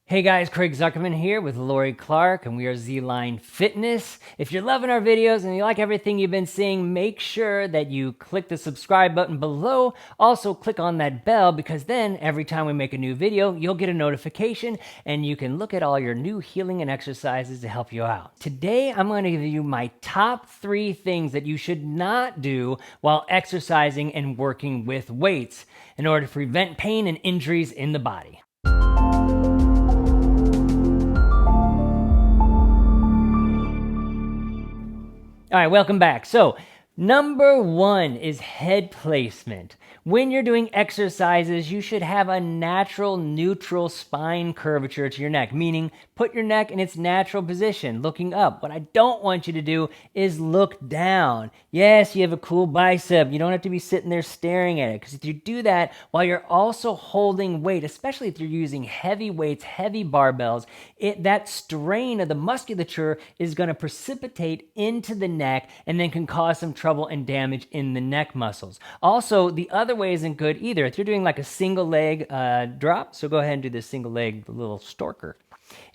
Hey guys, Craig Zuckerman here with Lori Clark, and we are Z-Line Fitness. If you're loving our videos and you like everything you've been seeing, make sure that you click the subscribe button below. Also, click on that bell because then every time we make a new video, you'll get a notification and you can look at all your new healing and exercises to help you out. Today, I'm going to give you my top 3 things that you should not do while exercising and working with weights in order to prevent pain and injuries in the body. All right, welcome back. So, number 1 is head placement. When you're doing exercises, you should have a natural neutral spine curvature to your neck, meaning put your neck in its natural position, looking up. What I don't want you to do is look down. Yes, you have a cool bicep. You don't have to be sitting there staring at it, because if you do that while you're also holding weight, especially if you're using heavy weights, heavy barbells, that strain of the musculature is going to precipitate into the neck and then can cause some trouble and damage in the neck muscles. Also, the other way isn't good either. If you're doing like a single leg drop, so go ahead and do this single leg, the little storker.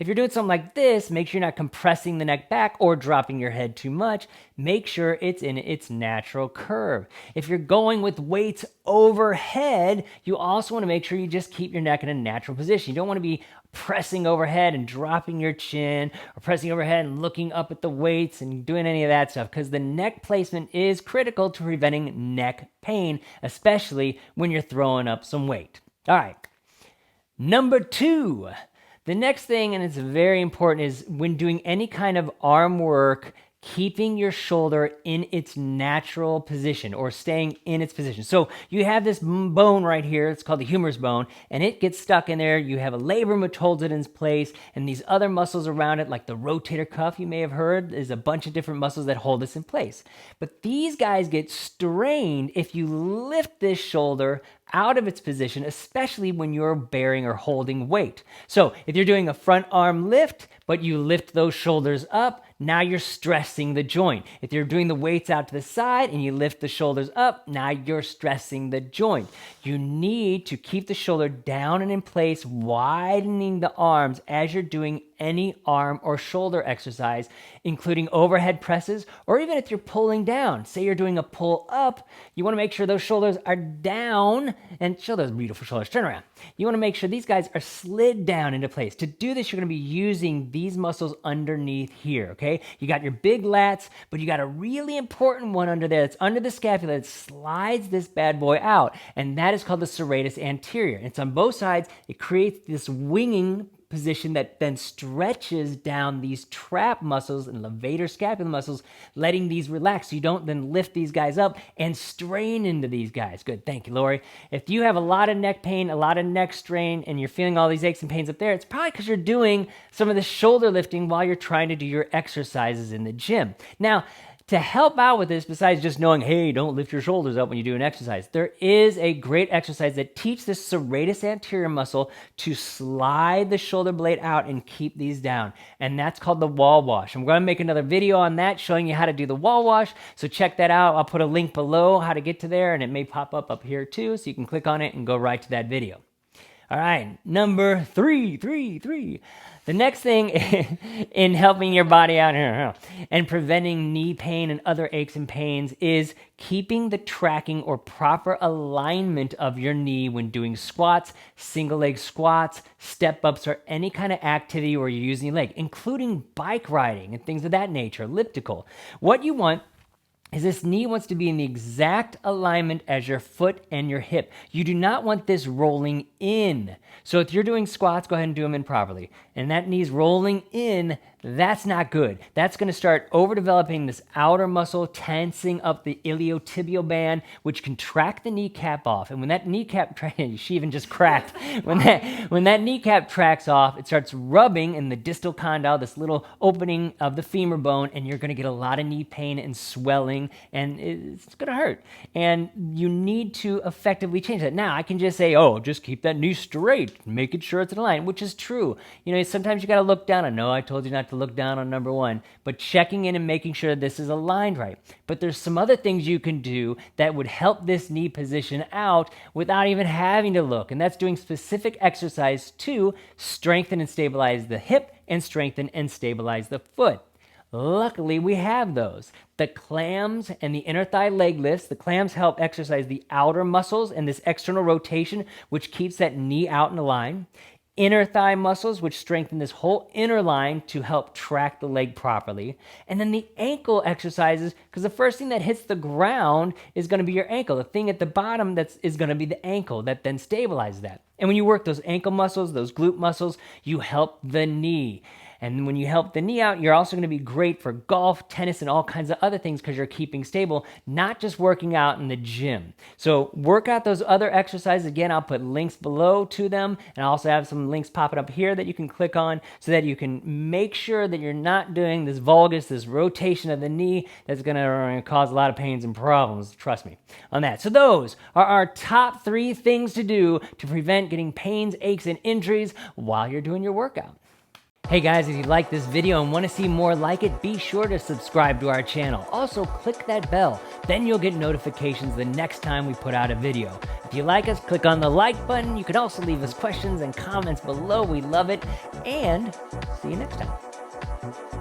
If you're doing something like this, make sure you're not compressing the neck back or dropping your head too much. Make sure it's in its natural curve. If you're going with weights overhead, you also want to make sure you just keep your neck in a natural position. You don't want to be pressing overhead and dropping your chin, or pressing overhead and looking up at the weights and doing any of that stuff, because the neck placement is critical to preventing neck pain, especially when you're throwing up some weight. All right. Number 2. The next thing, and it's very important, is when doing any kind of arm work, keeping your shoulder in its natural position or staying in its position. So you have this bone right here, it's called the humerus bone, and it gets stuck in there. You have a labrum which holds it in place, and these other muscles around it, like the rotator cuff you may have heard, is a bunch of different muscles that hold this in place. But these guys get strained if you lift this shoulder out of its position, especially when you're bearing or holding weight. So if you're doing a front arm lift, but you lift those shoulders up, now you're stressing the joint. If you're doing the weights out to the side and you lift the shoulders up, now you're stressing the joint. You need to keep the shoulder down and in place, widening the arms as you're doing any arm or shoulder exercise, including overhead presses, or even if you're pulling down. Say you're doing a pull up, you want to make sure those shoulders are down, and show those beautiful shoulders. Turn around. You want to make sure these guys are slid down into place. To do this, you're going to be using these muscles underneath here, okay? You got your big lats, but you got a really important one under there that's under the scapula that slides this bad boy out, and that is called the serratus anterior. It's on both sides. It creates this winging position that then stretches down these trap muscles and levator scapular muscles, letting these relax so you don't then lift these guys up and strain into these guys. Good, thank you, Lori. If you have a lot of neck pain, a lot of neck strain, and you're feeling all these aches and pains up there, it's probably because you're doing some of the shoulder lifting while you're trying to do your exercises in the gym. Now, to help out with this, besides just knowing, hey, don't lift your shoulders up when you do an exercise, there is a great exercise that teaches the serratus anterior muscle to slide the shoulder blade out and keep these down. And that's called the wall wash. I'm going to make another video on that showing you how to do the wall wash. So check that out. I'll put a link below how to get to there, and it may pop up here too. So you can click on it and go right to that video. All right, number 3. The next thing in helping your body out and preventing knee pain and other aches and pains is keeping the tracking or proper alignment of your knee when doing squats, single leg squats, step ups, or any kind of activity where you're using your leg, including bike riding and things of that nature, elliptical. What you want is this knee wants to be in the exact alignment as your foot and your hip. You do not want this rolling in. So if you're doing squats, go ahead and do them improperly. And that knee's rolling in, that's not good. That's going to start overdeveloping this outer muscle, tensing up the iliotibial band, which can track the kneecap off. And when that kneecap, she even just cracked. When that kneecap tracks off, it starts rubbing in the distal condyle, this little opening of the femur bone, and you're going to get a lot of knee pain and swelling pulling, and it's going to hurt. And you need to effectively change that. Now, I can just say, oh, just keep that knee straight, making sure it's in line, which is true. Sometimes you got to look down. I know I told you not to look down on number one, but checking in and making sure this is aligned right. But there's some other things you can do that would help this knee position out without even having to look. And that's doing specific exercise to strengthen and stabilize the hip and strengthen and stabilize the foot. Luckily, we have those. The clams and the inner thigh leg lifts. The clams help exercise the outer muscles and this external rotation, which keeps that knee out in a line. Inner thigh muscles, which strengthen this whole inner line to help track the leg properly. And then the ankle exercises, because the first thing that hits the ground is going to be your ankle. The thing at the bottom is going to be the ankle that then stabilizes that. And when you work those ankle muscles, those glute muscles, you help the knee. And when you help the knee out, you're also going to be great for golf, tennis, and all kinds of other things because you're keeping stable, not just working out in the gym. So work out those other exercises. Again, I'll put links below to them, and I also have some links popping up here that you can click on so that you can make sure that you're not doing this valgus, this rotation of the knee that's going to cause a lot of pains and problems. Trust me on that. So those are our top 3 things to do to prevent getting pains, aches, and injuries while you're doing your workout. Hey guys, if you like this video and want to see more like it, be sure to subscribe to our channel. Also, click that bell. Then you'll get notifications the next time we put out a video. If you like us, click on the like button. You can also leave us questions and comments below. We love it. And see you next time.